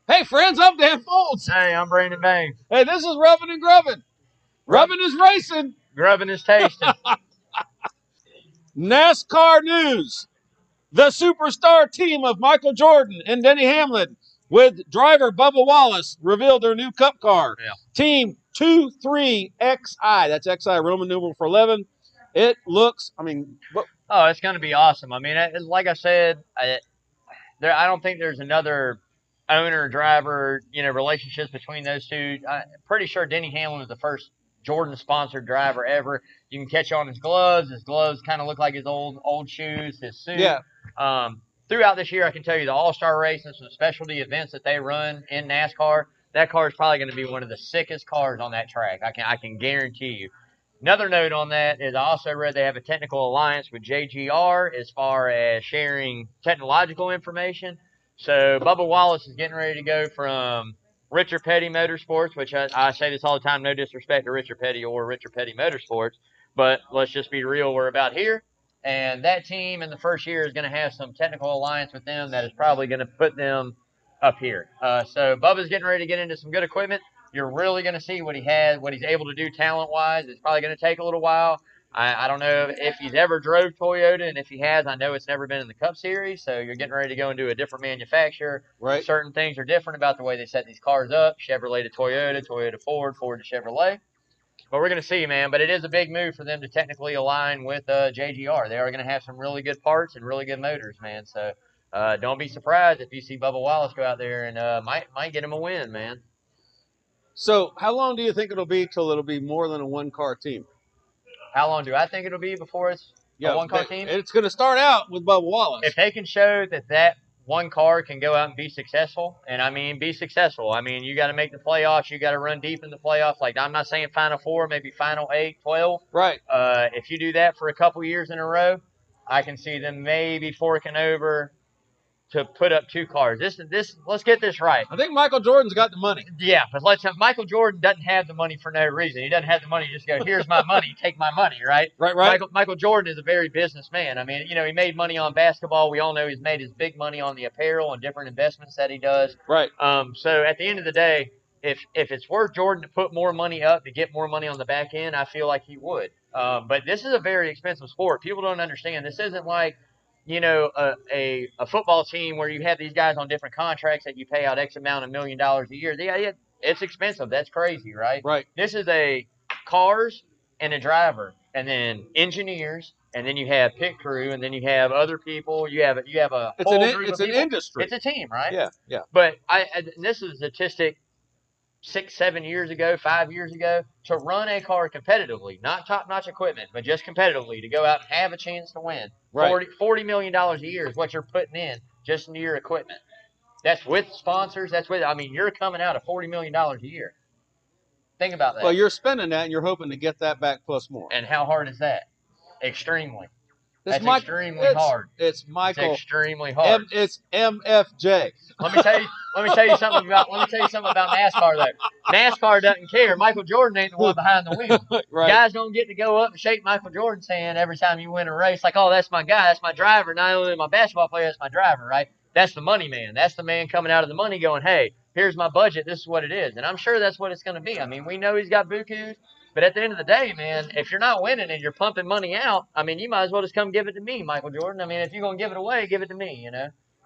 Hey, friends, I'm Dan Foulds. Hey, I'm Brandon Bain. Hey, this is Rubbin' and Grubbin'. Rubbin' is racing. Grubbing is tasting. NASCAR news. The superstar team of Michael Jordan and Denny Hamlin with driver Bubba Wallace revealed their new cup car. Yeah. Team 23XI. That's XI, Roman numeral for 11. It looks, Oh, it's going to be awesome. I mean, like I said, I don't think there's another owner driver relationships between those two. I'm pretty sure Denny Hamlin was the first Jordan sponsored driver ever. You can catch on his gloves. His gloves kind of look like his old shoes. His suit. Yeah. Throughout this year, I can tell you the All-Star race and some specialty events that they run in NASCAR. That car is probably going to be one of the sickest cars on that track. I can guarantee you. Another note on that is I also read they have a technical alliance with JGR as far as sharing technological information. So Bubba Wallace is getting ready to go from Richard Petty Motorsports, which I say this all the time, no disrespect to Richard Petty or Richard Petty Motorsports, but let's just be real, we're about here. And that team in the first year is going to have some technical alliance with them that is probably going to put them up here. So Bubba's getting ready to get into some good equipment. You're really going to see what he has, what he's able to do talent-wise. It's probably going to take a little while. I don't know if he's ever drove Toyota, and if he has, I know it's never been in the Cup Series, so you're getting ready to go into a different manufacturer. Right. Certain things are different about the way they set these cars up, Chevrolet to Toyota, Toyota to Ford, Ford to Chevrolet. But we're going to see, man. But it is a big move for them to technically align with JGR. They are going to have some really good parts and really good motors, man. So don't be surprised if you see Bubba Wallace go out there and might get him a win, man. So how long do you think it'll be till it'll be more than a one-car team? How long do I think it'll be before it's a one-car team? It's going to start out with Bubba Wallace. If they can show that one car can go out and be successful, and I mean be successful. I mean, you got to make the playoffs. You got to run deep in the playoffs. Like, I'm not saying Final Four, maybe Final 8, 12. Right. If you do that for a couple years in a row, I can see them maybe forking over to put up two cars. Let's get this right. I think Michael Jordan's got the money. Yeah, but Michael Jordan doesn't have the money for no reason. He doesn't have the money to just go, here's my money, take my money, right? Right. Michael Jordan is a very businessman. I mean, he made money on basketball. We all know he's made his big money on the apparel and different investments that he does. Right. So at the end of the day, if it's worth Jordan to put more money up to get more money on the back end, I feel like he would. But this is a very expensive sport. People don't understand. This isn't like a football team where you have these guys on different contracts that you pay out X amount of $1 million a year. Yeah, it's expensive. That's crazy, right? Right. This is a cars and a driver, and then engineers, and then you have pit crew, and then you have other people. You have a whole group of people. It's an industry. It's a team, right? Yeah. But this is a statistic 6, 7 years ago, 5 years ago, to run a car competitively, not top-notch equipment, but just competitively, to go out and have a chance to win. Right. $40 million a year is what you're putting in just into your equipment. That's with sponsors. You're coming out of $40 million a year. Think about that. Well, you're spending that, and you're hoping to get that back plus more. And how hard is that? Extremely. That's extremely hard. It's Michael. It's extremely hard. It's MFJ. Let me tell you something about NASCAR though. NASCAR doesn't care. Michael Jordan ain't the one behind the wheel. Right. Guys don't get to go up and shake Michael Jordan's hand every time you win a race. Like, oh, that's my guy, that's my driver. Not only my basketball player, that's my driver, right? That's the money man. That's the man coming out of the money going, hey, here's my budget. This is what it is. And I'm sure that's what it's going to be. I mean, we know he's got bukus. But at the end of the day, man, if you're not winning and you're pumping money out, I mean, you might as well just come give it to me, Michael Jordan. I mean, if you're going to give it away, give it to me,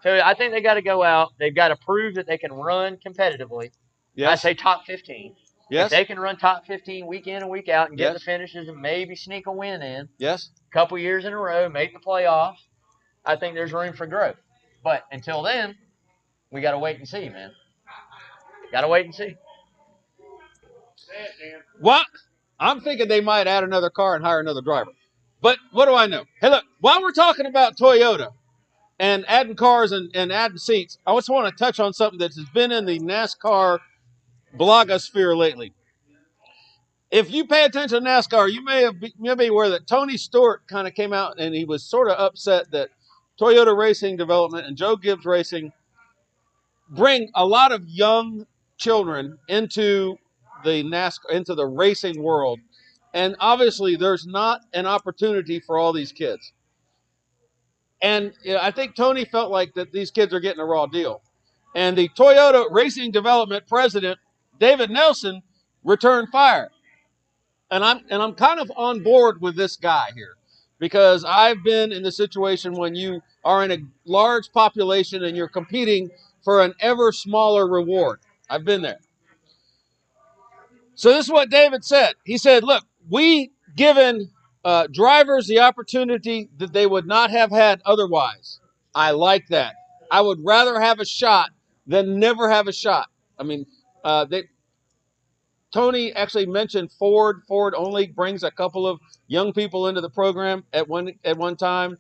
So I think they got to go out. They've got to prove that they can run competitively. Yes. I say top 15. Yes. If they can run top 15 week in and week out and get the finishes and maybe sneak a win in. Yes. A couple years in a row, make the playoffs, I think there's room for growth. But until then, we got to wait and see, man. Got to wait and see. What? I'm thinking they might add another car and hire another driver. But what do I know? Hey, look, while we're talking about Toyota and adding cars and adding seats, I just want to touch on something that has been in the NASCAR blogosphere lately. If you pay attention to NASCAR, you may be aware that Tony Stewart kind of came out and he was sort of upset that Toyota Racing Development and Joe Gibbs Racing bring a lot of young children into the NASCAR, into the racing world, and obviously there's not an opportunity for all these kids. And I think Tony felt like that these kids are getting a raw deal. And the Toyota Racing Development president, David Nelson, returned fire. And I'm kind of on board with this guy here, because I've been in the situation when you are in a large population and you're competing for an ever smaller reward. I've been there. So this is what David said. He said, look, we given drivers the opportunity that they would not have had otherwise. I like that. I would rather have a shot than never have a shot. I mean, Tony actually mentioned Ford. Ford only brings a couple of young people into the program at one time,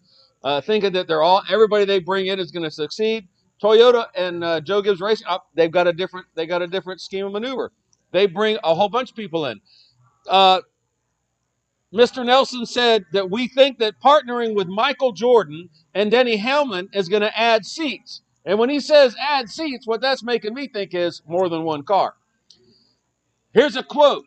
thinking that everybody they bring in is going to succeed. Toyota and Joe Gibbs Racing, they've got a different scheme of maneuver. They bring a whole bunch of people in. Mr. Nelson said that we think that partnering with Michael Jordan and Denny Hamlin is going to add seats. And when he says add seats, what that's making me think is more than one car. Here's a quote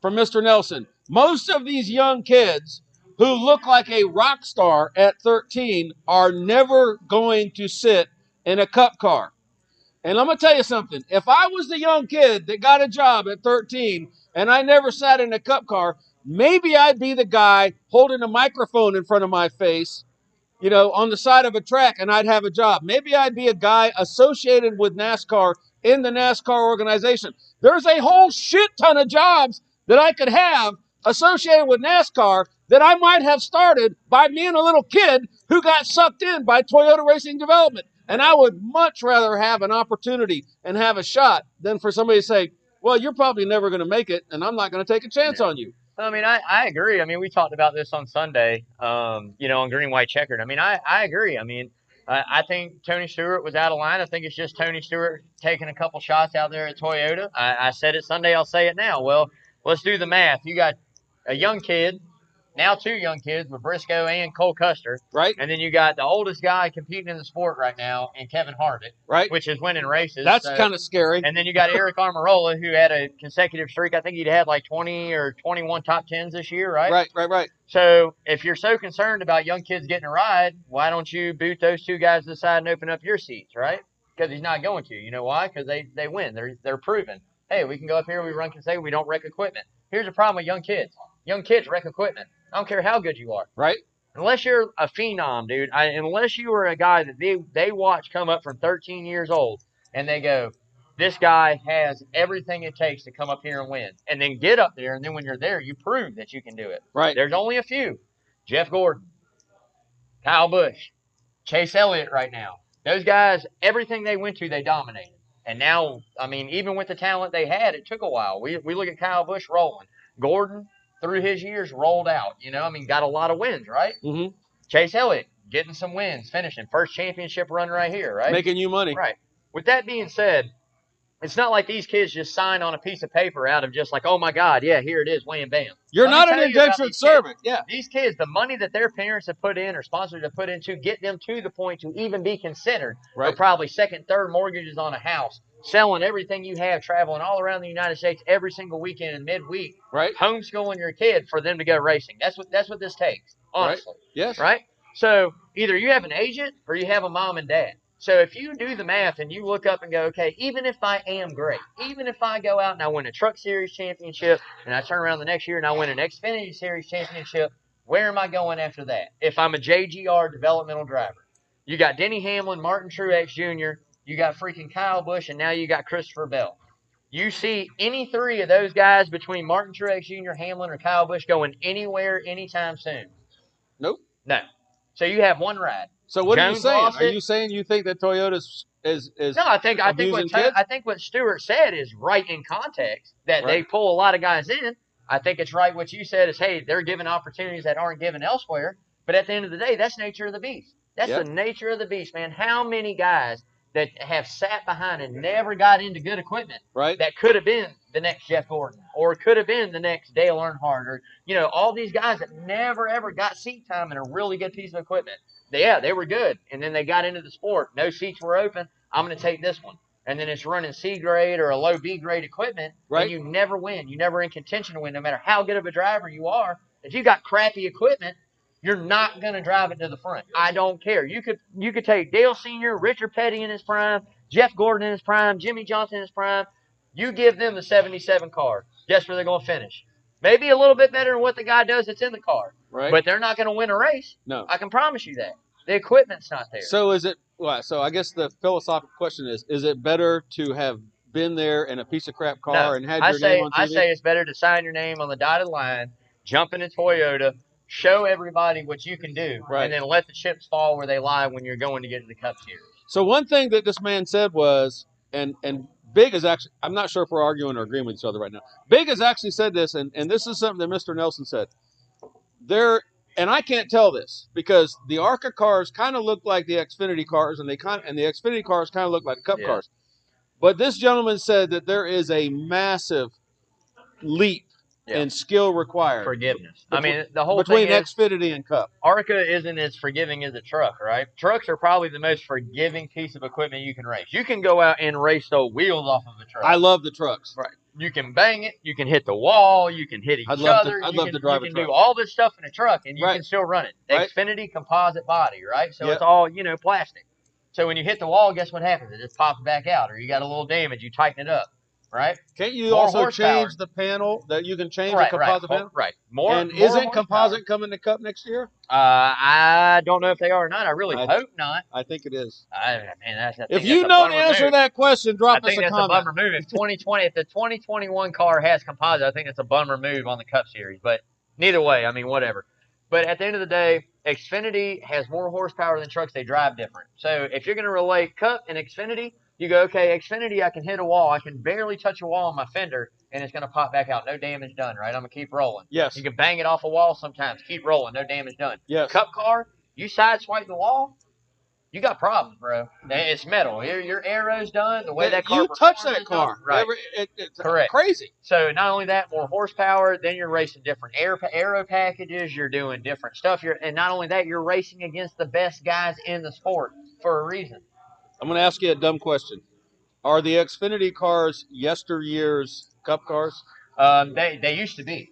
from Mr. Nelson. Most of these young kids who look like a rock star at 13 are never going to sit in a cup car. And I'm going to tell you something. If I was the young kid that got a job at 13 and I never sat in a cup car, maybe I'd be the guy holding a microphone in front of my face, on the side of a track, and I'd have a job. Maybe I'd be a guy associated with NASCAR in the NASCAR organization. There's a whole shit ton of jobs that I could have associated with NASCAR that I might have started by being a little kid who got sucked in by Toyota Racing Development. And I would much rather have an opportunity and have a shot than for somebody to say, well, you're probably never going to make it, and I'm not going to take a chance on you. I mean, I agree. I mean, we talked about this on Sunday, on Green, White, Checkered. I mean, I agree. I mean, I think Tony Stewart was out of line. I think it's just Tony Stewart taking a couple shots out there at Toyota. I said it Sunday. I'll say it now. Well, let's do the math. You got a young kid, now two young kids with Briscoe and Cole Custer. Right. And then you got the oldest guy competing in the sport right now in Kevin Harvick. Right. Which is winning races. That's kind of scary. And then you got Eric Almirola, who had a consecutive streak. I think he'd had like 20 or 21 top 10s this year, right? Right. So if you're so concerned about young kids getting a ride, why don't you boot those two guys to the side and open up your seats, right? Because he's not going to. You know why? Because they win. They're proven. Hey, we can go up here, we run consecutive, we don't wreck equipment. Here's the problem with young kids. Young kids wreck equipment. I don't care how good you are. Right. Unless you're a phenom, dude. Unless you are a guy that they watch come up from 13 years old and they go, this guy has everything it takes to come up here and win. And then get up there, and then when you're there, you prove that you can do it. Right. There's only a few. Jeff Gordon, Kyle Busch, Chase Elliott right now. Those guys, everything they went to, they dominated. And now, I mean, even with the talent they had, it took a while. We look at Kyle Busch rolling. Gordon, through his years, rolled out. Got a lot of wins, right? Mm-hmm. Chase Elliott, getting some wins, finishing. First championship run right here, right? Making you money. Right. With that being said, it's not like these kids just sign on a piece of paper out of just like, oh, my God, yeah, here it is, wham, bam. You're not an indentured servant. Yeah. These kids, the money that their parents have put in or sponsors have put in to get them to the point to even be considered are probably second, third mortgages on a house, selling everything you have, traveling all around the United States every single weekend and midweek, right? Homeschooling your kid for them to go racing. That's what this takes, honestly. Right. Yes. Right? So either you have an agent or you have a mom and dad. So if you do the math and you look up and go, okay, even if I am great, even if I go out and I win a Truck Series championship and I turn around the next year and I win an Xfinity Series championship, where am I going after that? If I'm a JGR developmental driver, you got Denny Hamlin, Martin Truex Jr., you got freaking Kyle Busch, and now you got Christopher Bell. You see any three of those guys between Martin Truex Jr., Hamlin, or Kyle Busch going anywhere anytime soon? Nope. No. So you have one ride. So what are you saying? Are you saying you think that Toyota is No, I think what Stewart said is right in context, that they pull a lot of guys in. I think it's right what you said is, hey, they're given opportunities that aren't given elsewhere. But at the end of the day, that's nature of the beast. That's the nature of the beast, man. How many guys that have sat behind and never got into good equipment that could have been the next Jeff Gordon or could have been the next Dale Earnhardt or, all these guys that never, ever got seat time in a really good piece of equipment. They were good. And then they got into the sport. No seats were open. I'm going to take this one. And then it's running C grade or a low B grade equipment. And you never win. You're never in contention to win, no matter how good of a driver you are. If you got crappy equipment, you're not going to drive it to the front. I don't care. You could take Dale Sr., Richard Petty in his prime, Jeff Gordon in his prime, Jimmy Johnson in his prime. You give them the 77 car. Guess where they're going to finish? Maybe a little bit better than what the guy does that's in the car. Right. But they're not going to win a race. No. I can promise you that. The equipment's not there. So is it? Well, so I guess the philosophical question is it better to have been there in a piece of crap car and had your name on TV? I say it's better to sign your name on the dotted line, jump in a Toyota, show everybody what you can do, right. and then let the chips fall where they lie when you're going to get in the Cup Series. So one thing that this man said was, and Big is actually, I'm not sure if we're arguing or agreeing with each other right now. Big has actually said this, and this is something that Mr. Nelson said. And I can't tell this because the ARCA cars kind of look like the Xfinity cars, and the Xfinity cars kind of look like Cup cars. But this gentleman said that there is a massive leap in skill required. Forgiveness. I mean, the whole between thing is, Xfinity and Cup. ARCA isn't as forgiving as a truck, right? Trucks are probably the most forgiving piece of equipment you can race. You can go out and race the wheels off of a truck. I love the trucks. Right. You can bang it. You can hit the wall. You can hit each other. I'd love to drive a truck. You can do all this stuff in a truck, and you right. can still run it. Right. Xfinity composite body, right? So it's all, plastic. So when you hit the wall, guess what happens? It just pops back out, or you got a little damage. You tighten it up, right? Can't you also change the panel that you can change the composite panel? Right. Isn't composite coming to Cup next year? I don't know if they are or not. I really hope not. I think it is. If you know the answer to that question, drop us a comment. I think that's a bummer move. If the 2021 car has composite, I think it's a bummer move on the Cup Series. But neither way, I mean, whatever. But at the end of the day, Xfinity has more horsepower than trucks. They drive different. So if you're going to relate Cup and Xfinity, you go, okay, Xfinity, I can hit a wall. I can barely touch a wall on my fender, and it's going to pop back out. No damage done, right? I'm going to keep rolling. Yes. You can bang it off a wall sometimes. Keep rolling. No damage done. Yes. Cup car, you sideswipe the wall, you got problems, bro. It's metal. Your arrow's done. The way that car touch that car. Right. It's correct. Crazy. So not only that, more horsepower, then you're racing different aero packages. You're doing different stuff. And not only that, you're racing against the best guys in the sport for a reason. I'm going to ask you a dumb question. Are the Xfinity cars yesteryear's Cup cars? They used to be.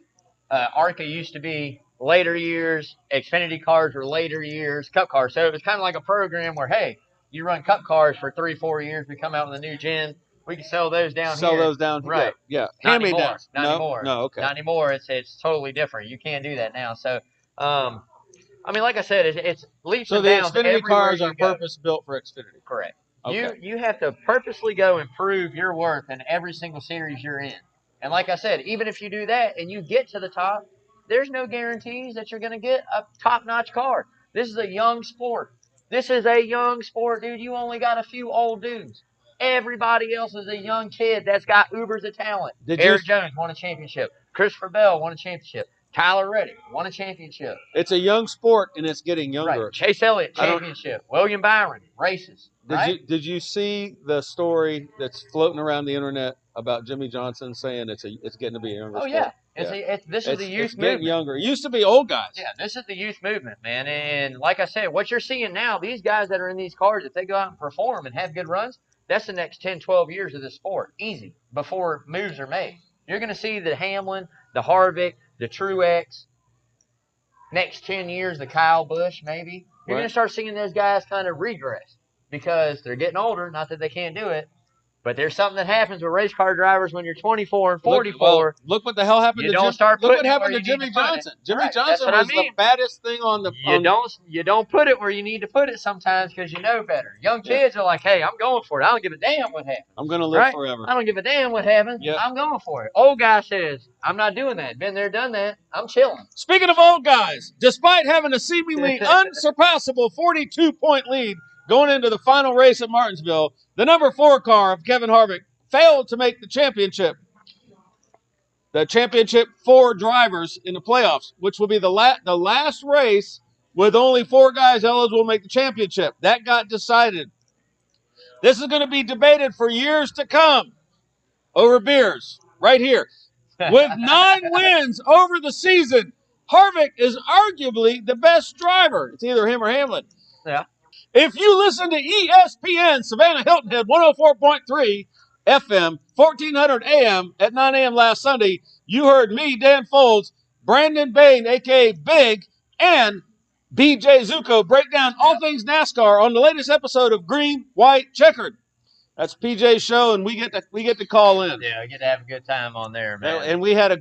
ARCA used to be later years. Xfinity cars were later years. Cup cars. So it was kind of like a program where, hey, you run Cup cars for 3-4 years. We come out with a new gen. We can sell those down here. Sell those down here. Right. Yeah. Not anymore. Not anymore. No, okay. Not anymore. It's totally different. You can't do that now. So, I mean, like I said, it's leaps and bounds. So the Xfinity cars are purpose-built for Xfinity. Correct. Okay. You have to purposely go and prove your worth in every single series you're in. And like I said, even if you do that and you get to the top, there's no guarantees that you're going to get a top-notch car. This is a young sport. Dude. You only got a few old dudes. Everybody else is a young kid that's got ubers of talent. Eric Jones won a championship. Christopher Bell won a championship. Tyler Reddick won a championship. It's a young sport, and it's getting younger. Right. Chase Elliott, championship. William Byron, races. Did you see the story that's floating around the internet about Jimmy Johnson saying it's getting to be a younger sport? Yeah. This is the youth movement. It's getting younger. It used to be old guys. Yeah, this is the youth movement, man. And like I said, what you're seeing now, these guys that are in these cars, if they go out and perform and have good runs, that's the next 10, 12 years of the sport. Easy. Before moves are made. You're going to see the Hamlin, the Harvick, the Truex. Next 10 years, the Kyle Busch, maybe. You're going to start seeing those guys kind of regress because they're getting older. Not that they can't do it. But there's something that happens with race car drivers when you're 24 and 44. Look what the hell happened to Jimmy Johnson. Look what happened to Jimmy Johnson. Jimmy Johnson was the baddest thing on the. You don't put it where you need to put it sometimes because you know better. Young kids are like, hey, I'm going for it. I don't give a damn what happens. I'm going to live forever. I don't give a damn what happens. Yep. I'm going for it. Old guy says, I'm not doing that. Been there, done that. I'm chilling. Speaking of old guys, despite having a seemingly unsurpassable 42-point lead going into the final race at Martinsville, the number 4 car of Kevin Harvick failed to make the championship. The championship 4 drivers in the playoffs, which will be the last race with only 4 guys eligible to make the championship. That got decided. This is going to be debated for years to come over beers right here. With 9 wins over the season, Harvick is arguably the best driver. It's either him or Hamlin. Yeah. If you listen to ESPN Savannah Hilton Head 104.3 FM, 1400 AM at 9 a.m. last Sunday, you heard me, Dan Foulds, Brandon Bain, a.k.a. Big, and BJ Zuko break down all things NASCAR on the latest episode of Green, White, Checkered. That's PJ's show, and we get to call in. Yeah, we get to have a good time on there, man. And we had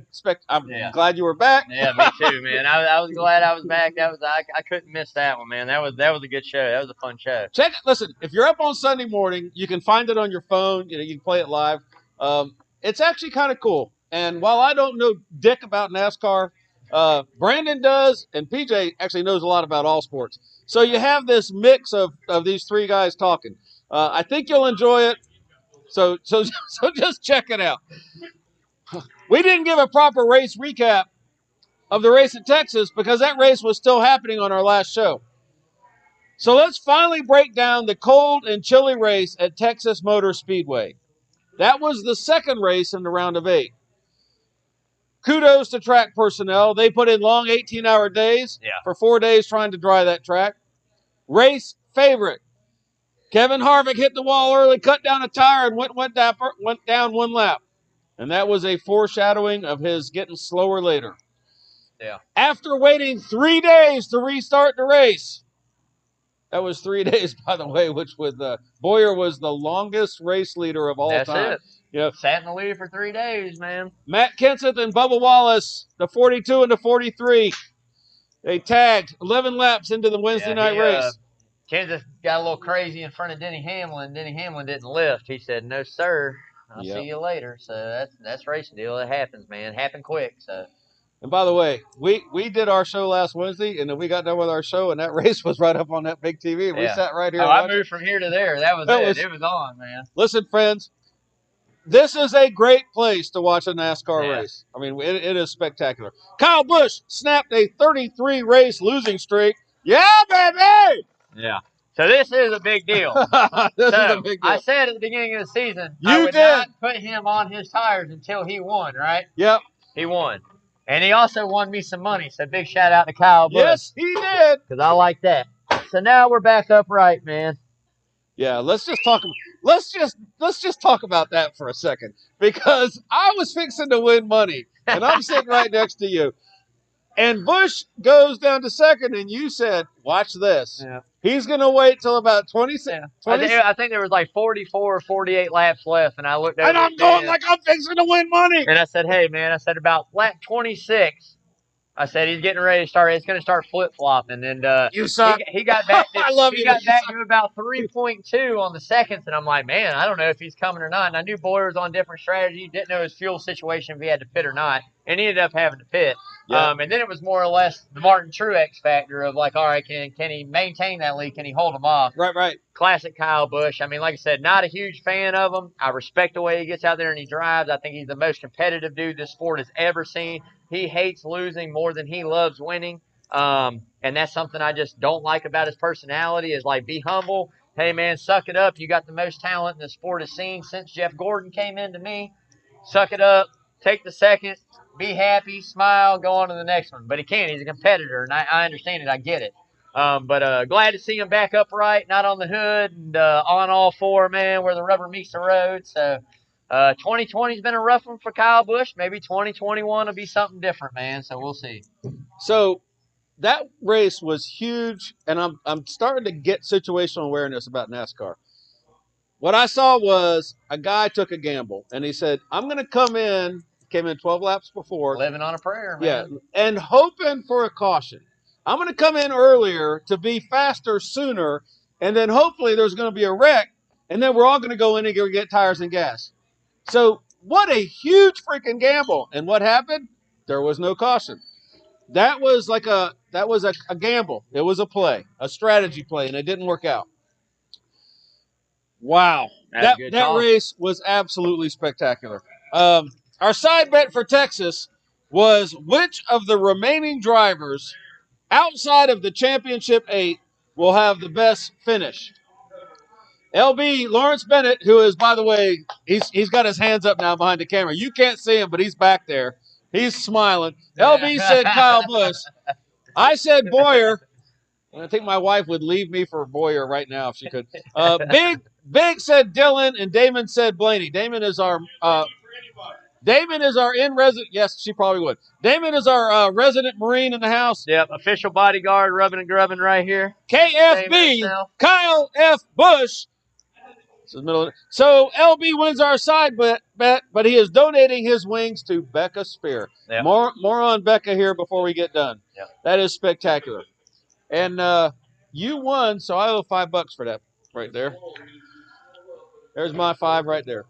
I'm glad you were back. Yeah, me too, man. I was glad I was back. I couldn't miss that one, man. That was a good show. That was a fun show. Check it. Listen, if you're up on Sunday morning, you can find it on your phone. You can play it live. It's actually kind of cool. And while I don't know dick about NASCAR, Brandon does, and PJ actually knows a lot about all sports. So you have this mix of these three guys talking. I think you'll enjoy it. So just check it out. We didn't give a proper race recap of the race at Texas because that race was still happening on our last show. So let's finally break down the cold and chilly race at Texas Motor Speedway. That was the second race in the round of 8. Kudos to track personnel. They put in long 18-hour days for 4 days trying to dry that track. Race favorite. Kevin Harvick hit the wall early, cut down a tire, and went down one lap. And that was a foreshadowing of his getting slower later. Yeah. After waiting 3 days to restart the race. That was 3 days, by the way, which with Boyer was the longest race leader of all time. That's it. Yep. Sat in the lead for 3 days, man. Matt Kenseth and Bubba Wallace, the 42 and the 43. They tagged 11 laps into the Wednesday night race. Kenseth got a little crazy in front of Denny Hamlin. Denny Hamlin didn't lift. He said, "No, sir. I'll see you later." So that's racing deal. It happens, man. It happened quick. So. And by the way, we did our show last Wednesday, and then we got done with our show, and that race was right up on that big TV. And we sat right here. I moved from here to there. That was it. It was on, man. Listen, friends, this is a great place to watch a NASCAR race. I mean, it is spectacular. Kyle Busch snapped a 33-race losing streak. Yeah, baby! Yeah. So this is a big deal. This is a big deal. I said at the beginning of the season, I would not put him on his tires until he won, right? Yep. He won. And he also won me some money. So big shout out to Kyle Busch. Yes, he did. Because I like that. So now we're back upright, man. Yeah, let's just talk about that for a second. Because I was fixing to win money. And I'm sitting right next to you. And Busch goes down to second, and you said, watch this. Yeah. He's going to wait till about 26. Yeah. I think there was like 44 or 48 laps left, and I looked over. And I'm going like I'm fixing to win money. And I said, hey, man, about lap 26, I said, he's getting ready to start. It's going to start flip-flopping. And you suck. He got back to, I love he got back to about 3.2 on the seconds, and I'm like, man, I don't know if he's coming or not. And I knew Boyer was on different strategy. Didn't know his fuel situation, if he had to pit or not. And he ended up having to pit. Yeah. And then it was more or less the Martin Truex factor of like, all right, can he maintain that lead? Can he hold him off? Right. Classic Kyle Busch. I mean, like I said, not a huge fan of him. I respect the way he gets out there and he drives. I think he's the most competitive dude this sport has ever seen. He hates losing more than he loves winning. And that's something I just don't like about his personality is like, be humble. Hey, man, suck it up. You got the most talent in the sport has seen since Jeff Gordon came into me. Suck it up. Take the second. Be happy, smile, go on to the next one. But he can't. He's a competitor, and I understand it. I get it. But glad to see him back upright, not on the hood, and on all four, man, where the rubber meets the road. So 2020's been a rough one for Kyle Busch. Maybe 2021 will be something different, man. So we'll see. So that race was huge, and I'm starting to get situational awareness about NASCAR. What I saw was a guy took a gamble, and he said, I'm going to came in 12 laps before. Living on a prayer, man. Yeah, and hoping for a caution. I'm going to come in earlier to be faster sooner, and then hopefully there's going to be a wreck, and then we're all going to go in and get tires and gas. So what a huge freaking gamble. And what happened? There was no caution. That was a gamble. It was a play, a strategy play, and it didn't work out. Wow. That race was absolutely spectacular. Our side bet for Texas was which of the remaining drivers outside of the championship 8 will have the best finish. LB, Lawrence Bennett, who is, by the way, he's got his hands up now behind the camera. You can't see him, but he's back there. He's smiling. LB said Kyle Busch. I said Boyer. I think my wife would leave me for Boyer right now if she could. Big said Dillon, and Damon said Blaney. Damon is our in-resident. Yes, she probably would. Damon is our resident Marine in the house. Yep, official bodyguard, rubbing and grubbing right here. KFB, Kyle F. Busch, So LB wins our side bet, but he is donating his wings to Becca Spear. Yep. More on Becca here before we get done. Yep. That is spectacular. And you won, so I owe $5 for that right there. There's my 5 right there.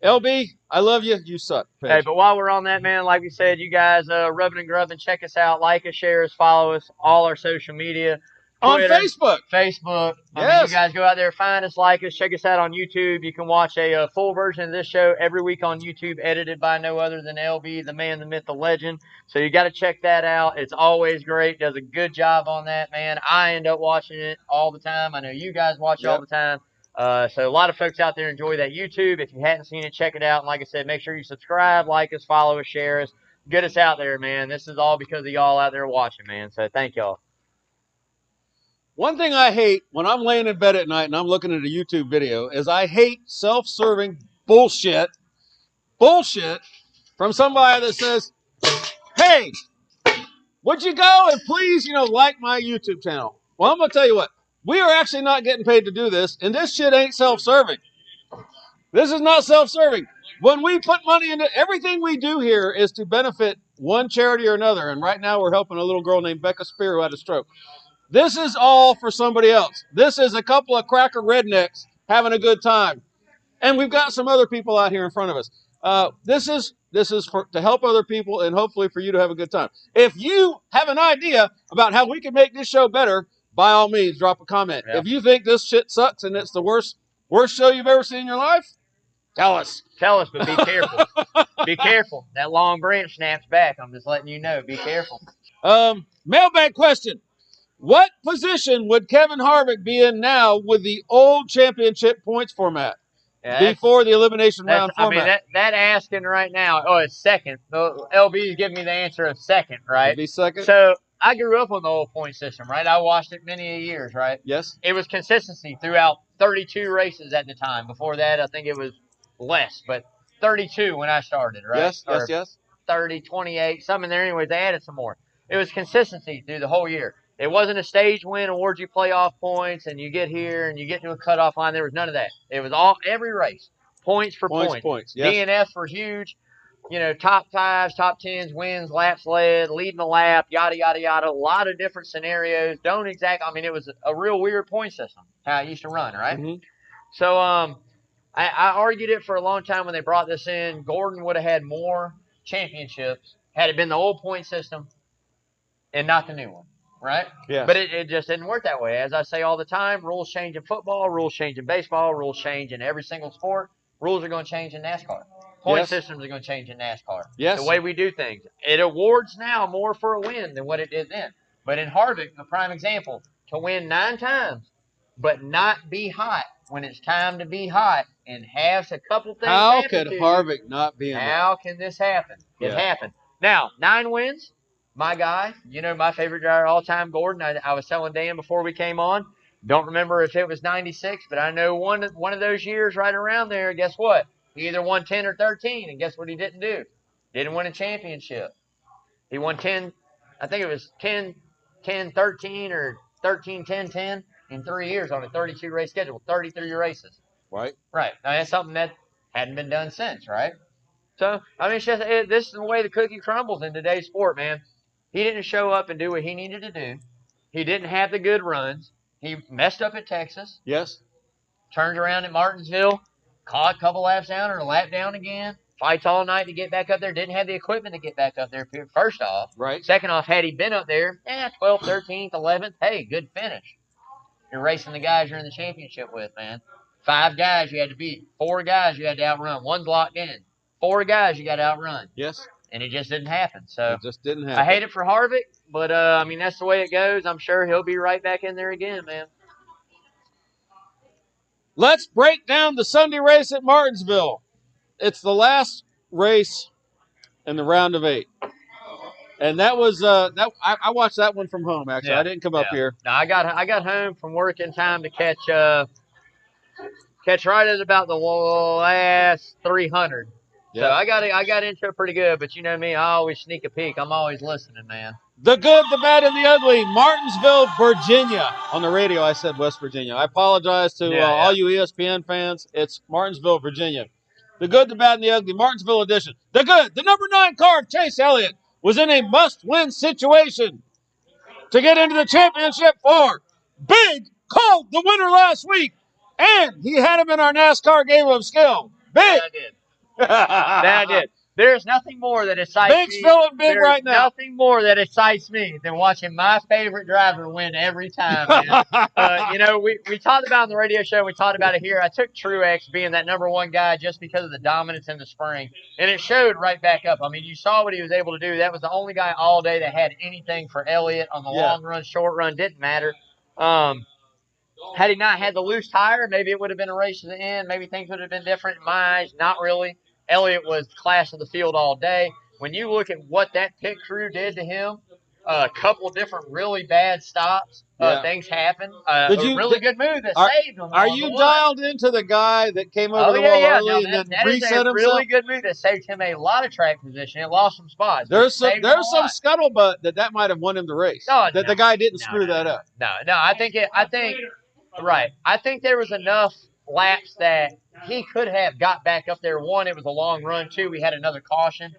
LB, I love you. You suck. Paige. Hey, but while we're on that, man, like we said, you guys, rubbing and grubbing, check us out, like us, share us, follow us, all our social media. Twitter, on Facebook. Facebook. I mean, Yes. you guys go out there, find us, like us, check us out on YouTube. You can watch a full version of this show every week on YouTube, edited by no other than LB, the man, the myth, the legend. So you got to check that out. It's always great. Does a good job on that, man. I end up watching it all the time. I know you guys watch it all the time. So a lot of folks out there enjoy that YouTube. If you hadn't seen it, check it out. And like I said, make sure you subscribe, like us, follow us, share us. Get us out there, man. This is all because of y'all out there watching, man. So thank y'all. One thing I hate when I'm laying in bed at night and I'm looking at a YouTube video is I hate self-serving bullshit from somebody that says, hey, would you go and please, like my YouTube channel? Well, I'm going to tell you what. We are actually not getting paid to do this, and this shit ain't self-serving. This is not self-serving. When we put money into everything we do here is to benefit one charity or another, and right now we're helping a little girl named Becca Spear who had a stroke. This is all for somebody else. This is a couple of cracker rednecks having a good time. And we've got some other people out here in front of us. This is to help other people and hopefully for you to have a good time. If you have an idea about how we can make this show better, by all means, drop a comment. Yep. If you think this shit sucks and it's the worst show you've ever seen in your life, tell us. Tell us, but be careful. Be careful. That long branch snaps back. I'm just letting you know. Be careful. Mailbag question. What position would Kevin Harvick be in now with the old championship points format? Before the elimination round format. I mean, that asking right now, it's second. LB is giving me the answer of second, right? It'd be second. So I grew up on the old point system, right? I watched it many years, right? Yes. It was consistency throughout 32 races at the time. Before that, I think it was less, but 32 when I started, right? Yes. 30, 28, some in there anyway. They added some more. It was consistency through the whole year. It wasn't a stage win, awards you playoff points, and you get here and you get to a cutoff line. There was none of that. It was every race, points for points. Points. Yes. DNFs were huge. Top 5s, top 10s, wins, laps led, leading the lap, yada, yada, yada. A lot of different scenarios. It was a real weird point system, how it used to run, right? Mm-hmm. So I argued it for a long time when they brought this in. Gordon would have had more championships had it been the old point system and not the new one. Right? Yeah. But it just didn't work that way. As I say all the time, rules change in football, rules change in baseball, rules change in every single sport. Rules are going to change in NASCAR. Point systems are going to change in NASCAR. Yes. The way we do things. It awards now more for a win than what it did then. But in Harvick, a prime example, to win 9 times, but not be hot when it's time to be hot and have a couple things How happen could to Harvick not be in How can this happen? It happened. Now, 9 wins. My guy, my favorite driver of all time, Gordon. I was telling Dan before we came on. Don't remember if it was 96, but I know one of those years right around there, guess what? He either won 10 or 13, and guess what he didn't do? Didn't win a championship. He won 10, I think it was 10, 13, or 13, 10, 10 in 3 years on a 32-race schedule, 33 races. Right. Right. Now, that's something that hadn't been done since, right? So, it's just this is the way the cookie crumbles in today's sport, man. He didn't show up and do what he needed to do. He didn't have the good runs. He messed up at Texas. Yes. Turned around at Martinsville. Caught a couple laps down or a lap down again. Fights all night to get back up there. Didn't have the equipment to get back up there, first off. Right. Second off, had he been up there, 12th, 13th, 11th, hey, good finish. You're racing the guys you're in the championship with, man. 5 guys you had to beat. 4 guys you had to outrun. 1's locked in. 4 guys you got to outrun. Yes. And it just didn't happen. So it just didn't happen. I hate it for Harvick, but that's the way it goes. I'm sure he'll be right back in there again, man. Let's break down the Sunday race at Martinsville. It's the last race in the round of 8. And that was I watched that one from home actually. I didn't come up here. No, I got home from work in time to catch right at about the last 300. So I got into it pretty good, but you know me, I always sneak a peek. I'm always listening, man. The good, the bad, and the ugly. Martinsville, Virginia. On the radio, I said West Virginia. I apologize to all you ESPN fans. It's Martinsville, Virginia. The good, the bad, and the ugly. Martinsville edition. The good. The number 9 car, Chase Elliott, was in a must-win situation to get into the championship for Big called the winner last week, and he had him in our NASCAR game of skill. Big. I did. That I did. There's nothing more that excites me. Big's feeling big right now. Nothing more that excites me than watching my favorite driver win every time, man. You know, we talked about it on the radio show. We talked about it here. I took Truex being that number 1 guy just because of the dominance in the spring, and it showed right back up. I mean, you saw what he was able to do. That was the only guy all day that had anything for Elliott on the long run, short run. Didn't matter. Had he not had the loose tire, maybe it would have been a race to the end. Maybe things would have been different in my eyes. Not really. Elliott was class of the field all day. When you look at what that pit crew did to him, a couple different really bad stops, things happen. Really good move that saved him. Are you dialed into the guy that came over the wall early and then reset himself? Really good move that saved him a lot of track position. It lost some spots. There's some scuttlebutt that might have won him the race. The guy didn't screw that up. No. I think there was enough laps that he could have got back up there. 1, it was a long run. 2, we had another caution.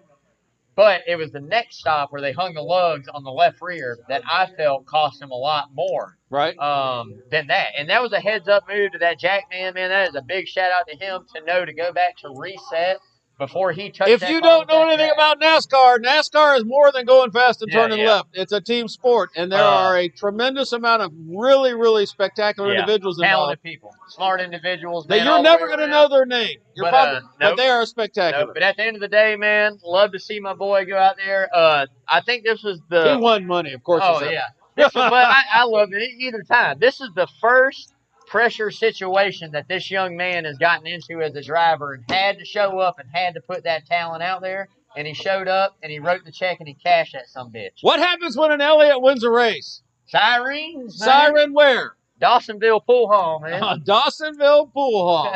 But it was the next stop where they hung the lugs on the left rear that I felt cost him a lot more than that. And that was a heads-up move to that Jack man. That is a big shout-out to him to know to go back to reset before he touched If you don't know anything about NASCAR is more than going fast and turning left. It's a team sport, and there are a tremendous amount of really, really spectacular individuals involved. Talented people, smart individuals. That you're never going to know their name. But they are spectacular. Nope. But at the end of the day, man, love to see my boy go out there. I think this was He won money, of course. Oh, yeah. But I love it either time. This is the first pressure situation that this young man has gotten into as a driver and had to show up and had to put that talent out there. And he showed up and he wrote the check and he cashed that sumbitch. What happens when an Elliott wins a race? Sirens. Siren where? Dawsonville Pool Hall, man. Dawsonville Pool Hall.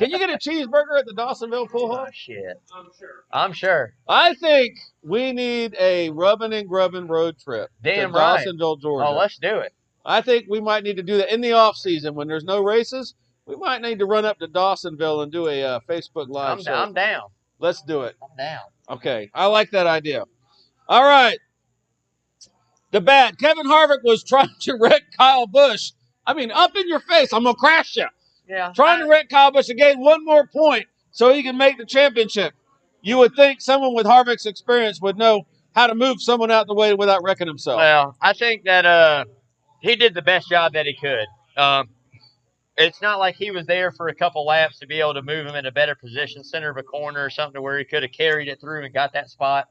Can you get a cheeseburger at the Dawsonville Pool Hall? Oh, shit. I'm sure. I think we need a rubbing and grubbing road trip to Dawsonville, Georgia. Oh, let's do it. I think we might need to do that in the off season when there's no races. We might need to run up to Dawsonville and do a Facebook Live show. I'm down. Let's do it. I'm down. Okay. I like that idea. All right. The bad. Kevin Harvick was trying to wreck Kyle Busch. I mean, up in your face. I'm going to crash you. Yeah. Trying to wreck Kyle Busch to gain 1 more point so he can make the championship. You would think someone with Harvick's experience would know how to move someone out the way without wrecking himself. Well, I think that he did the best job that he could. It's not like he was there for a couple laps to be able to move him in a better position, center of a corner or something where he could have carried it through and got that spot.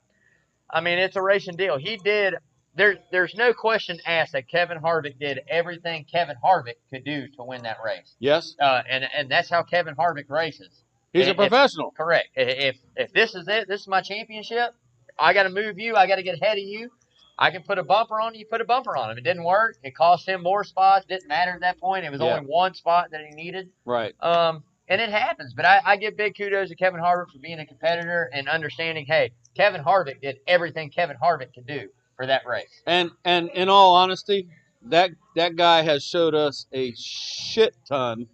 I mean, it's a racing deal. He did. There's no question asked that Kevin Harvick did everything Kevin Harvick could do to win that race. Yes. And that's how Kevin Harvick races. He's a professional. Correct. If this is it, this is my championship, I got to move you. I got to get ahead of you. I can put a bumper on you, put a bumper on him. It didn't work. It cost him more spots. Didn't matter at that point. It was only 1 spot that he needed. Right. And it happens. But I give big kudos to Kevin Harvick for being a competitor and understanding, hey, Kevin Harvick did everything Kevin Harvick could do for that race. And in all honesty, that guy has showed us a shit ton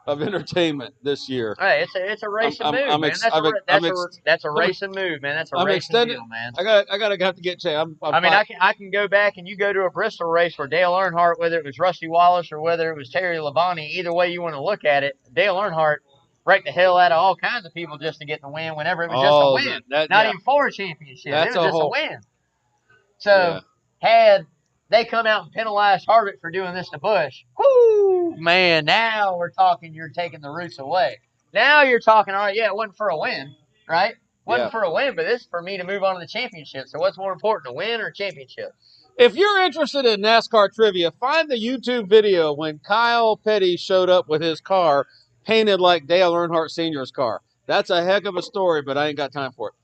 of entertainment this year. Hey, it's a racing move, man. That's a racing move, man. That's a racing deal, man. I gotta have to get Jay. I can go back and you go to a Bristol race where Dale Earnhardt, whether it was Rusty Wallace or whether it was Terry Labonte, either way you want to look at it, Dale Earnhardt wrecked the hell out of all kinds of people just to get the win whenever it was just a win. Not even for a championship. It was just a win. So had they come out and penalized Harvick for doing this to Busch, whoo, man, now we're talking you're taking the roots away. Now you're talking, all right, it wasn't for a win, right? Wasn't for a win, but this is for me to move on to the championship. So what's more important, a win or a championship? If you're interested in NASCAR trivia, find the YouTube video when Kyle Petty showed up with his car painted like Dale Earnhardt Sr.'s car. That's a heck of a story, but I ain't got time for it.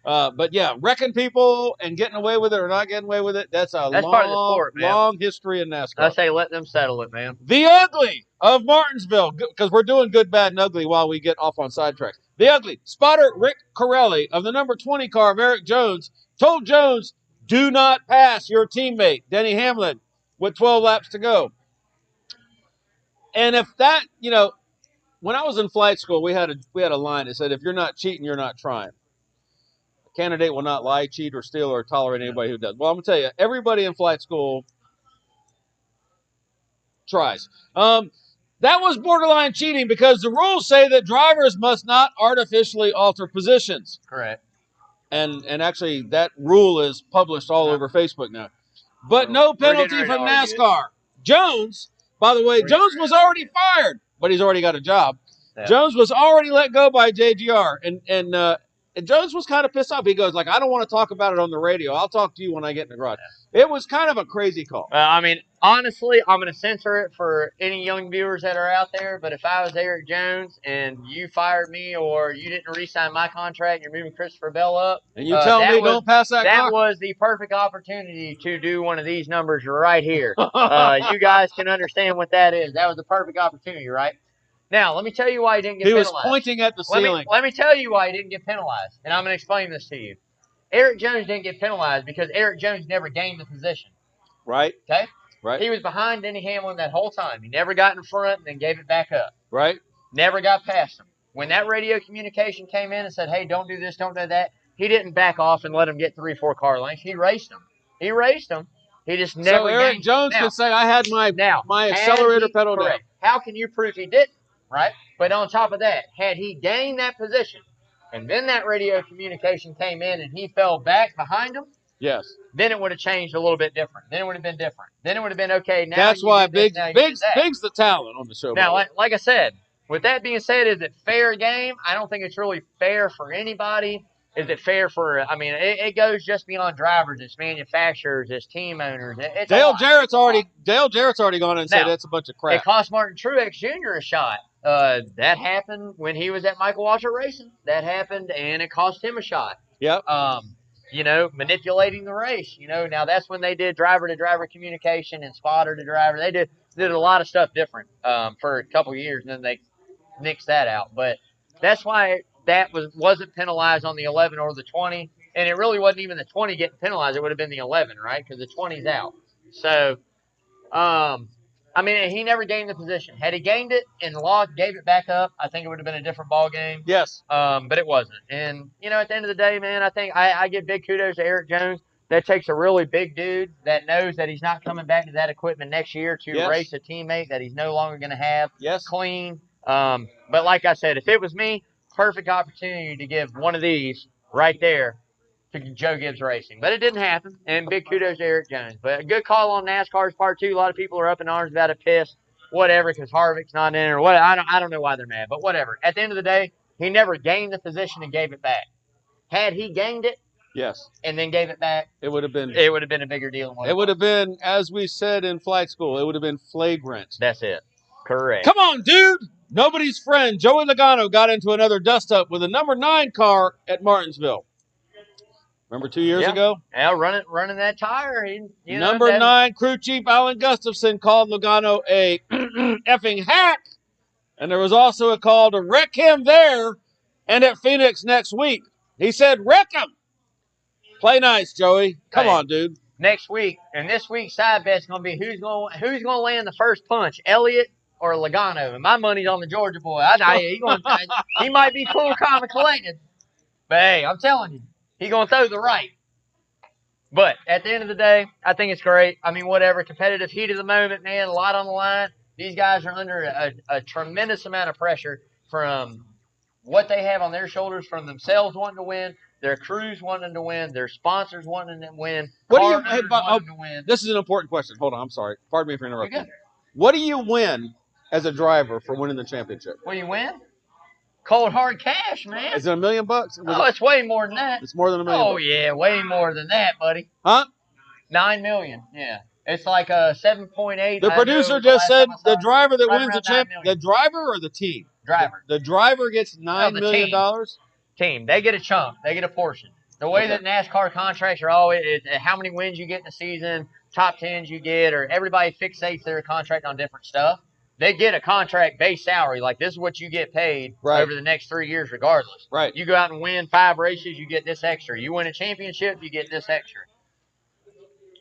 But yeah, wrecking people and getting away with it or not getting away with it, that's part of the sport, man. Long history in NASCAR. I say let them settle it, man. The ugly of Martinsville, because we're doing good, bad, and ugly while we get off on sidetracks. The ugly. Spotter Rick Corelli of the number 20 car of Eric Jones told Jones, do not pass your teammate, Denny Hamlin, with 12 laps to go. And if that, when I was in flight school, we had a line that said, if you're not cheating, you're not trying. A candidate will not lie, cheat, or steal, or tolerate anybody who does. Well, I'm going to tell you, everybody in flight school tries. That was borderline cheating because the rules say that drivers must not artificially alter positions. Correct. And actually, that rule is published all over Facebook now. But no penalty from NASCAR. Jones, by the way, Jones was already fired, but he's already got a job. Yeah. Jones was already let go by JGR, and Jones was kind of pissed off. He goes, I don't want to talk about it on the radio. I'll talk to you when I get in the garage. Yeah. It was kind of a crazy call. Honestly, I'm going to censor it for any young viewers that are out there, but if I was Eric Jones and you fired me or you didn't re-sign my contract, you're moving Christopher Bell up. And you tell me don't pass that car? That was the perfect opportunity to do one of these numbers right here. You guys can understand what that is. That was the perfect opportunity, right? Now, let me tell you why he didn't get penalized. He was pointing at the ceiling. Let me tell you why he didn't get penalized, and I'm going to explain this to you. Eric Jones didn't get penalized because Eric Jones never gained the position. Right. Okay? Right. He was behind Denny Hamlin that whole time. He never got in front and then gave it back up. Right. Never got past him. When that radio communication came in and said, hey, don't do this, don't do that, he didn't back off and let him get 3 or 4 car lengths. He raced him. He just never gained. So Eric Jones could say, I had my accelerator pedal down. How can you prove he didn't? Right? But on top of that, had he gained that position and then that radio communication came in and he fell back behind him, yes, then it would have changed a little bit different. Then it would have been different. Then it would have been, okay, now that's why Big's the talent on the show. Now, like I said, with that being said, is it fair game? I don't think it's really fair for anybody. Is it fair for, it goes just beyond drivers. It's manufacturers. It's team owners. Dale Jarrett's already gone in and said that's a bunch of crap. It cost Martin Truex Jr. a shot. That happened when he was at Michael Waltrip Racing. That happened, and it cost him a shot. Yep. Manipulating the race. Now that's when they did driver-to-driver communication and spotter-to-driver. They did a lot of stuff different for a couple of years, and then they nixed that out. But that's why that wasn't penalized on the 11 or the 20, and it really wasn't even the 20 getting penalized. It would have been the 11, right? Because the 20's out. So, he never gained the position. Had he gained it and the law gave it back up, I think it would have been a different ball game. Yes. But it wasn't. And, at the end of the day, man, I think I give big kudos to Eric Jones. That takes a really big dude that knows that he's not coming back to that equipment next year to race a teammate that he's no longer going to have clean. But like I said, if it was me, perfect opportunity to give one of these right there to Joe Gibbs Racing. But it didn't happen, and big kudos to Eric Jones. But a good call on NASCAR's part, too. A lot of people are up in arms about it, pissed, whatever, because Harvick's not in or what. I don't know why they're mad, but whatever. At the end of the day, he never gained the position and gave it back. Had he gained it and then gave it back, it would have been a bigger deal. It would have been, as we said in flight school, it would have been flagrant. That's it. Correct. Come on, dude. Nobody's friend, Joey Logano, got into another dust-up with a number 9 car at Martinsville. Remember 2 years ago? Yeah, running that tire. Number 9 crew chief Alan Gustafson called Logano a effing hack, and there was also a call to wreck him there and at Phoenix next week. He said, wreck him. Play nice, Joey. Come on, dude. Next week, and this week's side bet's going to be who's going to land the first punch, Elliott or Logano. And my money's on the Georgia boy. He might be cool, calm, and collected. But, hey, I'm telling you, he's going to throw the right. But at the end of the day, I think it's great. Whatever, competitive heat of the moment, man, a lot on the line. These guys are under a tremendous amount of pressure from what they have on their shoulders, from themselves wanting to win, their crews wanting to win, their sponsors wanting to win, wanting to win. This is an important question. Hold on, I'm sorry. Pardon me for interrupting. What do you win as a driver for winning the championship? What do you win? Cold hard cash, man. Is it $1 million? It's way more than that. It's more than $1 million. Oh yeah, way more than that, buddy. Huh? $9 million. Yeah, it's like a 7.8. The producer just said the driver that wins the championship. The driver or the team? Driver. The driver gets $9 million. Team. They get a chunk. They get a portion. The way that NASCAR contracts are always how many wins you get in the season, top 10s you get, or everybody fixates their contract on different stuff. they get a contract base salary. Like, this is what you get paid over the next 3 years regardless. Right. You go out and win 5 races, you get this extra. You win a championship, you get this extra.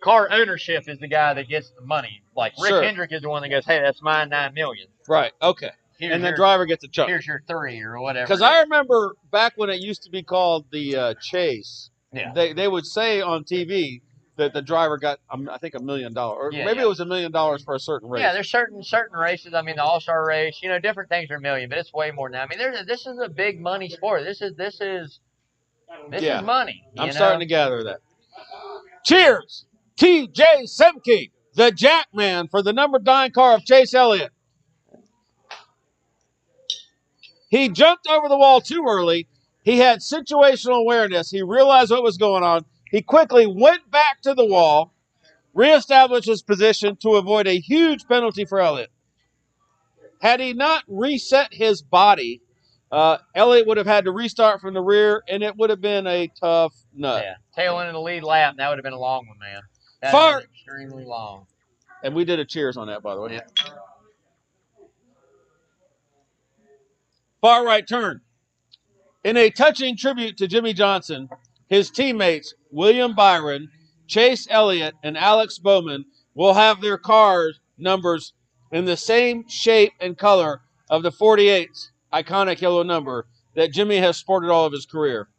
Car ownership is the guy that gets the money. Like, Rick Hendrick is the one that goes, hey, that's mine, $9 million. Right. Okay. And the driver gets a chunk. Here's your 3 or whatever. Because I remember back when it used to be called the Chase, they would say on TV that the driver got, I think, $1 million. Or maybe it was $1 million for a certain race. Yeah, there's certain races. I mean, the All-Star race, different things are $1 million, but it's way more than that. I mean, this is a big money sport. This is money. I'm starting to gather that. Cheers, T.J. Semke, the Jackman for the number 9 car of Chase Elliott. He jumped over the wall too early. He had situational awareness. He realized what was going on. He quickly went back to the wall, reestablished his position to avoid a huge penalty for Elliott. Had he not reset his body, Elliott would have had to restart from the rear, and it would have been a tough nut. Yeah, tail end of the lead lap, that would have been a long one, man. That would have been extremely long. And we did a cheers on that, by the way. Yeah. Far right turn. In a touching tribute to Jimmy Johnson, his teammates, William Byron, Chase Elliott, and Alex Bowman, will have their car numbers in the same shape and color of the 48's iconic yellow number that Jimmy has sported all of his career.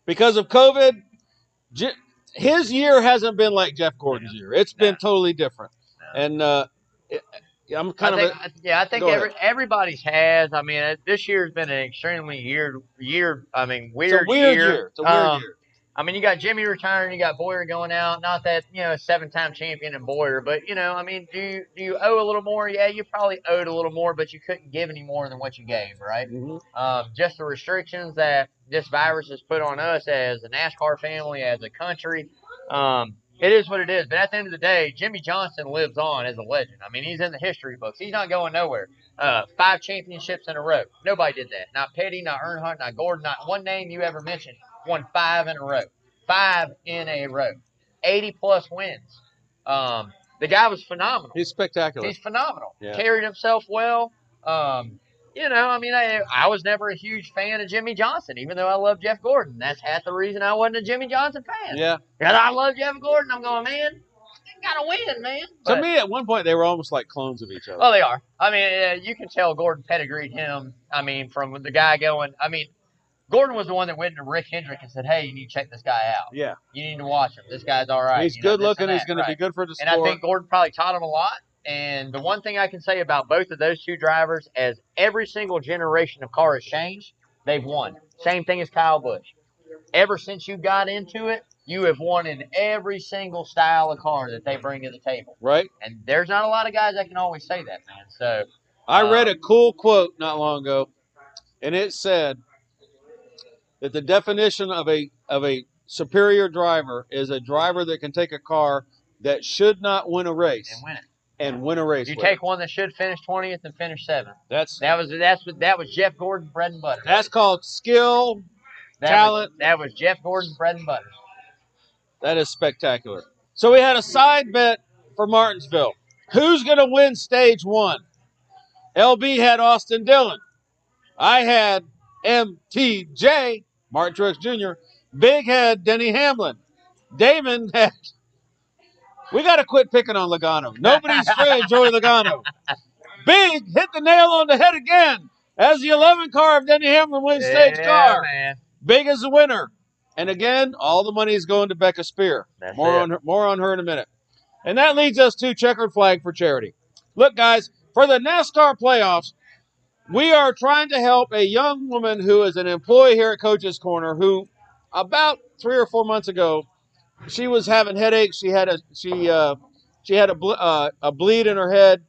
Because of COVID, his year hasn't been like Jeff Gordon's year. It's been totally different. And I think everybody's has. I mean, this year's been an extremely weird year. It's a weird year. I mean, you got Jimmy retiring, you got Boyer going out. Not that, a 7-time champion in Boyer, but, I mean, do you owe a little more? Yeah, you probably owed a little more, but you couldn't give any more than what you gave, right? Mm-hmm. Just the restrictions that this virus has put on us as a NASCAR family, as a country. It is what it is. But at the end of the day, Jimmy Johnson lives on as a legend. I mean, he's in the history books. He's not going nowhere. 5 championships in a row. Nobody did that. Not Petty, not Earnhardt, not Gordon, not one name you ever mentioned won 5 in a row. 5 in a row. 80-plus wins. The guy was phenomenal. He's spectacular. He's phenomenal. Yeah. Carried himself well. I mean, I was never a huge fan of Jimmy Johnson, even though I love Jeff Gordon. That's half the reason I wasn't a Jimmy Johnson fan. Yeah. Because I love Jeff Gordon. I'm going, man, got to win, man. To me, at one point, they were almost like clones of each other. Oh, they are. I mean, you can tell Gordon pedigreed him. I mean, from the guy going, Gordon was the one that went to Rick Hendrick and said, hey, you need to check this guy out. Yeah. You need to watch him. This guy's all right. He's good looking. He's going to be good for the sport. And I think Gordon probably taught him a lot. And the one thing I can say about both of those two drivers, as every single generation of car has changed, they've won. Same thing as Kyle Busch. Ever since you got into it, you have won in every single style of car that they bring to the table. Right. And there's not a lot of guys that can always say that, man. So I read a cool quote not long ago, and it said that the definition of a superior driver is a driver that can take a car that should not win a race and win it. And win a race. You take one that should finish 20th and finish 7th. That was Jeff Gordon's bread and butter. That's called skill, talent. That was Jeff Gordon's bread and butter. That is spectacular. So we had a side bet for Martinsville. Who's going to win stage 1? LB had Austin Dillon. I had MTJ, Martin Truex Jr. Big had Denny Hamlin. Damon had... We got to quit picking on Logano. Nobody's afraid of Joey Logano. Big hit the nail on the head again as the 11 car of Denny Hamlin wins stage car. Man. Big is the winner. And again, all the money is going to Becca Spear. More on her in a minute. And that leads us to checkered flag for charity. Look, guys, for the NASCAR playoffs, we are trying to help a young woman who is an employee here at Coach's Corner who about 3 or 4 months ago, she was having headaches. She had a bleed in her head.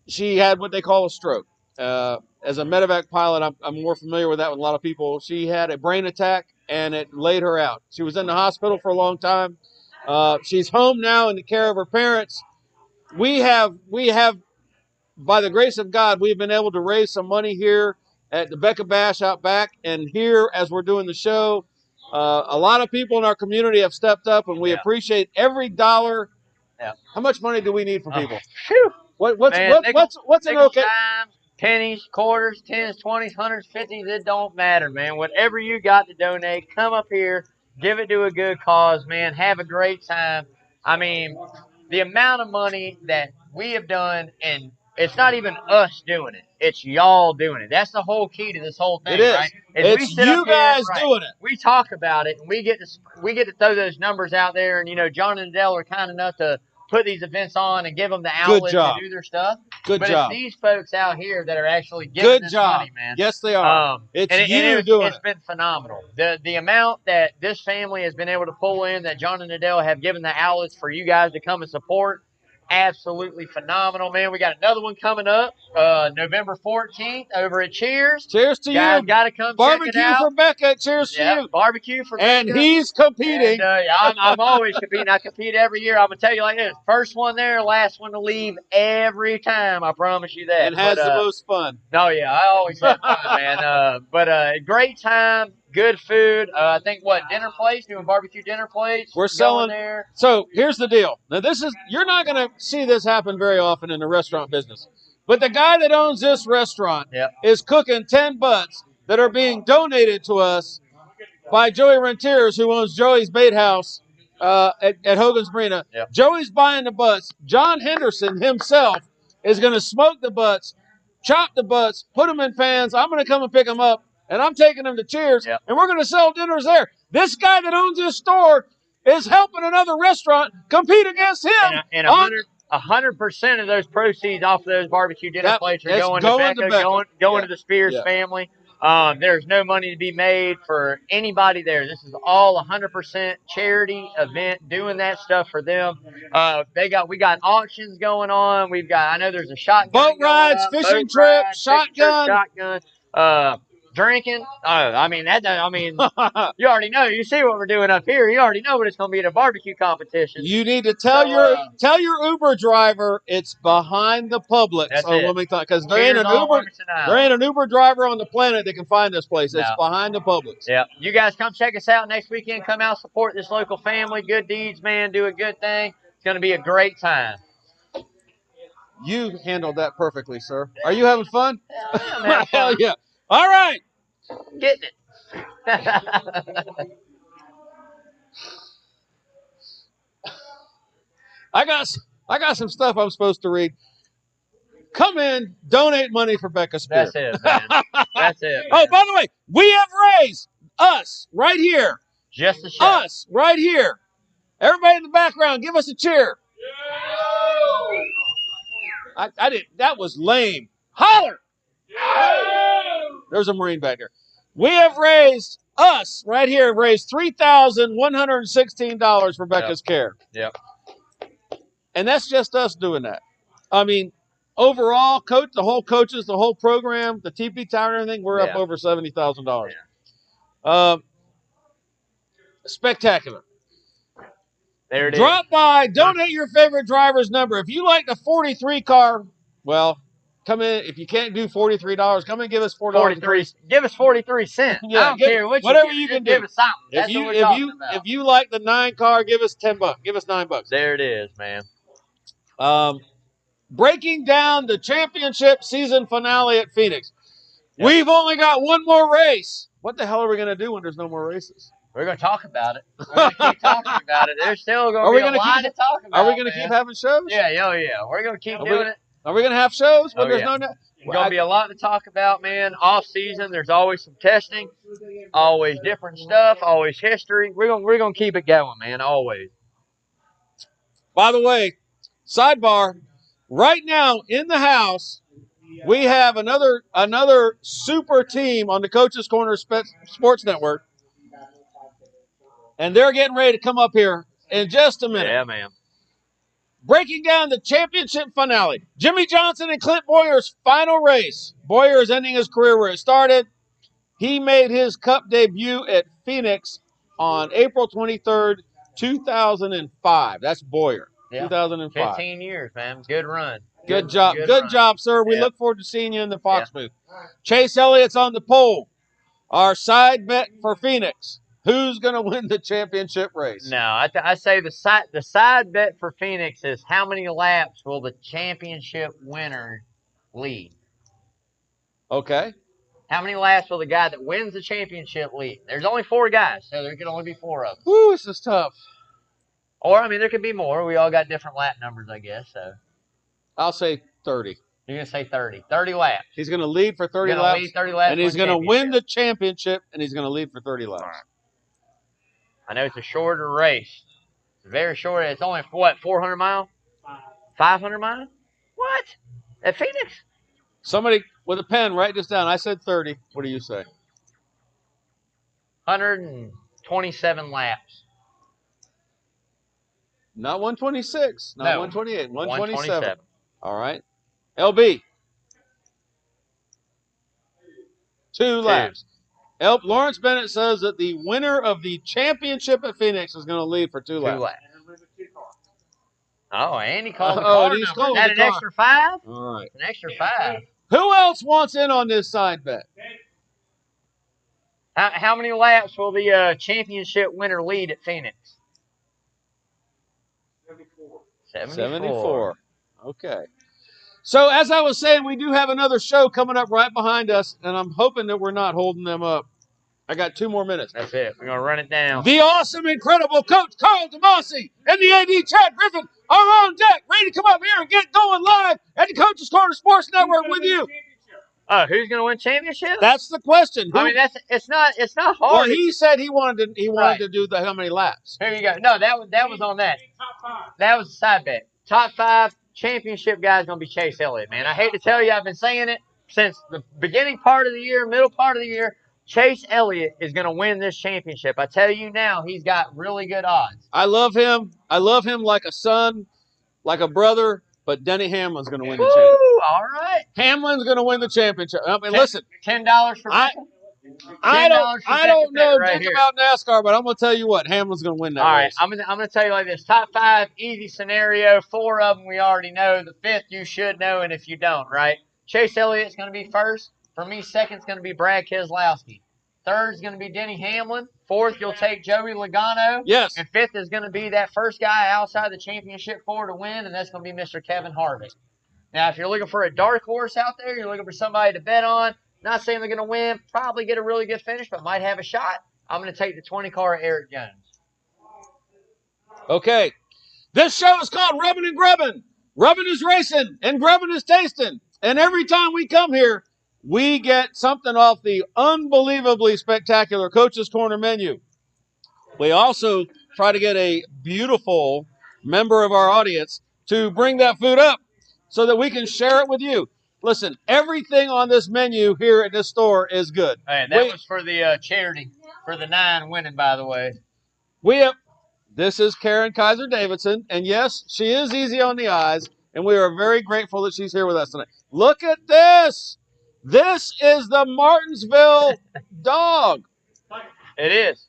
She had what they call a stroke. As a medevac pilot, I'm more familiar with that with a lot of people. She had a brain attack, and it laid her out. She was in the hospital for a long time. She's home now in the care of her parents. We have, by the grace of God, we've been able to raise some money here at the Becca Bash out back, and here as we're doing the show. A lot of people in our community have stepped up, and we appreciate every dollar. Yeah. How much money do we need from people? Man, what's an nickel okay? dimes, pennies, quarters, 10s, 20s, 100s, 50s, it don't matter, man. Whatever you got to donate, come up here, give it to a good cause, man. Have a great time. I mean, the amount of money that we have done, and it's not even us doing it. It's y'all doing it. That's the whole key to this whole thing, It is. right? It's we sit up you here, guys right, doing it. we talk about it, and we get to throw those numbers out there, and John and Adele are kind enough to put these events on and give them the Good outlet job. to do their stuff. Good But job. it's these folks out here that are actually giving Good this job. money, man. Yes, they are. It's you doing It's it. been phenomenal. The amount that this family has been able to pull in, that John and Adele have given the outlets for you guys to come and support, absolutely phenomenal, man. We got another one coming up, November 14th over at Cheers. Cheers to Guys, you. got to come Barbecue check it out. for Becca. Cheers to you. Barbecue for And Becca. he's competing. And, I'm always competing. I compete every year. I'm going to tell you like this. First one there, last one to leave every time. I promise you that. And has the most fun. Oh, yeah. I always have fun, man. But great time, good food. I think, dinner plates, doing barbecue dinner plates. We're selling there. So here's the deal. Now, you're not going to see this happen very often in the restaurant business. But the guy that owns this restaurant is cooking 10 butts that are being donated to us by Joey Rentiers, who owns Joey's Bait House at Hogan's Marina. Joey's buying the butts. John Henderson himself is going to smoke the butts, chop the butts, put them in pans. I'm going to come and pick them up, and I'm taking them to Cheers, and we're going to sell dinners there. This guy that owns this store is helping another restaurant compete against him. And 100% of those proceeds off of those barbecue dinner plates are going to Becca, going to the Spears family. There's no money to be made for anybody there. This is all 100% charity event, doing that stuff for them. We got auctions going on. I know there's a shotgun boat rides, fishing trip, shotgun. Drinking. You already know. You see what we're doing up here. You already know what it's going to be at a barbecue competition. You need to tell your Uber driver it's behind the Publix on Wilmington, because there ain't an Uber driver on the planet that can find this place. It's behind the Publix. Yeah. You guys come check us out next weekend. Come out, support this local family. Good deeds, man. Do a good thing. It's going to be a great time. You handled that perfectly, sir. Are you having fun? Yeah, hell yeah. All right. Getting it. I got some stuff I'm supposed to read. Come in, donate money for Becca Spear. That's it, man. That's it. Man. Oh, by the way, we have raised us right here. Just a show. Us right here. Everybody in the background, give us a cheer. I didn't. That was lame. Holler! There's a Marine back there. We have raised $3,116 for Becca's care. Yep. And that's just us doing that. I mean, overall, the whole coaches, the whole program, the TP Tower and everything, we're up over $70,000. Yeah. Spectacular. There it is. Drop by, donate your favorite driver's number. If you like the 43 car, well, come in. If you can't do $43, come and give us $4. Give us 43 cents. Yeah, I don't care what whatever you can do. Give us something. If you like the 9 car, give us $10. Give us $9. There it is, man. Breaking down the championship season finale at Phoenix. Yep. We've only got one more race. What the hell are we going to do when there's no more races? We're going to talk about it. We're going to keep talking about it. There's still going to be a lot to talk about. Are we going to keep having shows? Yeah. We're going to keep doing it. Are we going to have shows when there's no... There's going to be a lot to talk about, man. Off season, there's always some testing, always different stuff, always history. We're going to keep it going, man, always. By the way, sidebar, right now in the house, we have another super team on the Coach's Corner Sports Network. And they're getting ready to come up here in just a minute. Yeah, man. Breaking down the championship finale. Jimmy Johnson and Clint Boyer's final race. Boyer is ending his career where it started. He made his Cup debut at Phoenix on April 23rd, 2005. That's Boyer. Yeah. 2005. 15 years, man. Good run. Good job. Good job, sir. We look forward to seeing you in the Fox booth. Chase Elliott's on the pole. Our side bet for Phoenix. Who's going to win the championship race? No, I say the side bet for Phoenix is how many laps will the championship winner lead? Okay. How many laps will the guy that wins the championship lead? There's only 4 guys, so there can only be 4 of them. Woo, this is tough. Or, I mean, there could be more. We all got different lap numbers, I guess. So I'll say 30. you're going to say 30. 30 laps. He's going to lead for 30 He's gonna laps. lead 30 laps. And he's going to win the championship, and he's going to lead for 30 laps. I know it's a shorter race. It's very short. It's only, what, 400 miles? 500 miles? What? At Phoenix? Somebody with a pen, write this down. I said 30. What do you say? 127 laps. Not 126. Not 128. 127. All right. LB. 2 laps. Lawrence Bennett says that the winner of the championship at Phoenix is going to lead for 2 laps. Oh, and he called the Oh, car he's number. calling Is that the an car. extra 5? All right. An extra 5. Who else wants in on this side bet? How many laps will the championship winner lead at Phoenix? 74. Okay. So as I was saying, we do have another show coming up right behind us, and I'm hoping that we're not holding them up. I got 2 more minutes. That's it. We're going to run it down. The awesome, incredible Coach Carl DeMasi and the AD Chad Griffin are on deck, ready to come up here and get going live at the Coach's Corner Sports Network with you. Who's going to win championship? That's the question. I mean, it's not hard. Well, he said he wanted to do the how many laps. Here you go. No, that was on that. That was a side bet. Top 5 championship guy is going to be Chase Elliott, man. I hate to tell you, I've been saying it since the beginning part of the year, middle part of the year. Chase Elliott is going to win this championship. I tell you now, he's got really good odds. I love him. I love him like a son, like a brother, but Denny Hamlin's going to win the championship. All right. Hamlin's going to win the championship. I mean, listen. $10 for I don't know anything about NASCAR, but I'm going to tell you what, Hamlin's going to win that race. All right, I'm going to tell you like this. Top 5, easy scenario. 4 of them we already know. The 5th you should know, and if you don't, right? Chase Elliott's going to be first. For me, 2nd's going to be Brad Keselowski. 3rd's going to be Denny Hamlin. 4th, you'll take Joey Logano. Yes. And 5th is going to be that first guy outside the championship 4 to win, and that's going to be Mr. Kevin Harvick. Now, if you're looking for a dark horse out there, you're looking for somebody to bet on, not saying they're going to win, probably get a really good finish, but might have a shot, I'm going to take the 20 car Eric Jones. Okay. This show is called Rubbin' and Grubbin'. Rubbin' is racing, and grubbin' is tasting. And every time we come here, we get something off the unbelievably spectacular Coach's Corner menu. We also try to get a beautiful member of our audience to bring that food up so that we can share it with you. Listen, everything on this menu here at this store is good. Hey, that was for the charity, for the 9 winning, by the way. This is Karen Kaiser Davidson, and yes, she is easy on the eyes, and we are very grateful that she's here with us tonight. Look at this. This is the Martinsville dog. It is.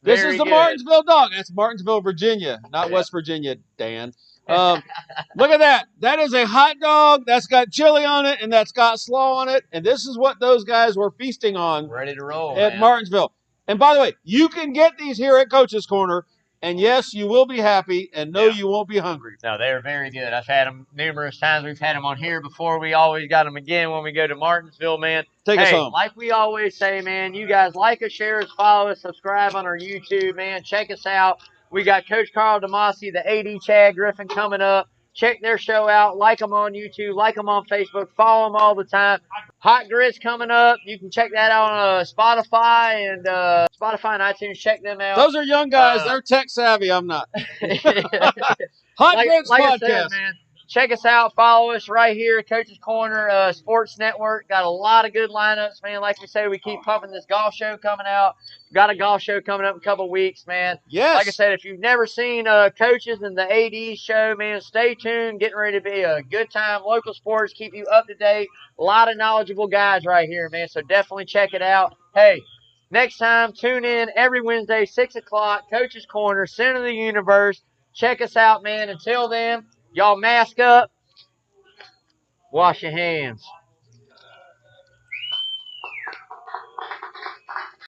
This is the Martinsville dog. That's Martinsville, Virginia, not West Virginia, Dan. Look at that. That is a hot dog. That's got chili on it, and that's got slaw on it. And this is what those guys were feasting on. Ready to roll, at Martinsville. And by the way, you can get these here at Coach's Corner. And yes, you will be happy, and no, you won't be hungry. No, they are very good. I've had them numerous times. We've had them on here before. We always got them again when we go to Martinsville, man. Take us home. Like we always say, man, you guys like us, share us, follow us, subscribe on our YouTube, man. Check us out. We got Coach Carl DeMasi, the AD Chad Griffin coming up. Check their show out. Like them on YouTube. Like them on Facebook. Follow them all the time. Hot Grits coming up. You can check that out on Spotify and iTunes. Check them out. Those are young guys. They're tech savvy. I'm not. Hot Grits Podcast. Said, man, check us out. Follow us right here at Coach's Corner Sports Network. Got a lot of good lineups, man. Like we say, we keep pumping this golf show coming out. Got a golf show coming up in a couple of weeks, man. Yes. Like I said, if you've never seen Coaches and the AD show, man, stay tuned. Getting ready to be a good time. Local sports, keep you up to date. A lot of knowledgeable guys right here, man. So definitely check it out. Hey, next time, tune in every Wednesday, 6 o'clock, Coach's Corner, center of the universe. Check us out, man. Until then, y'all mask up. Wash your hands.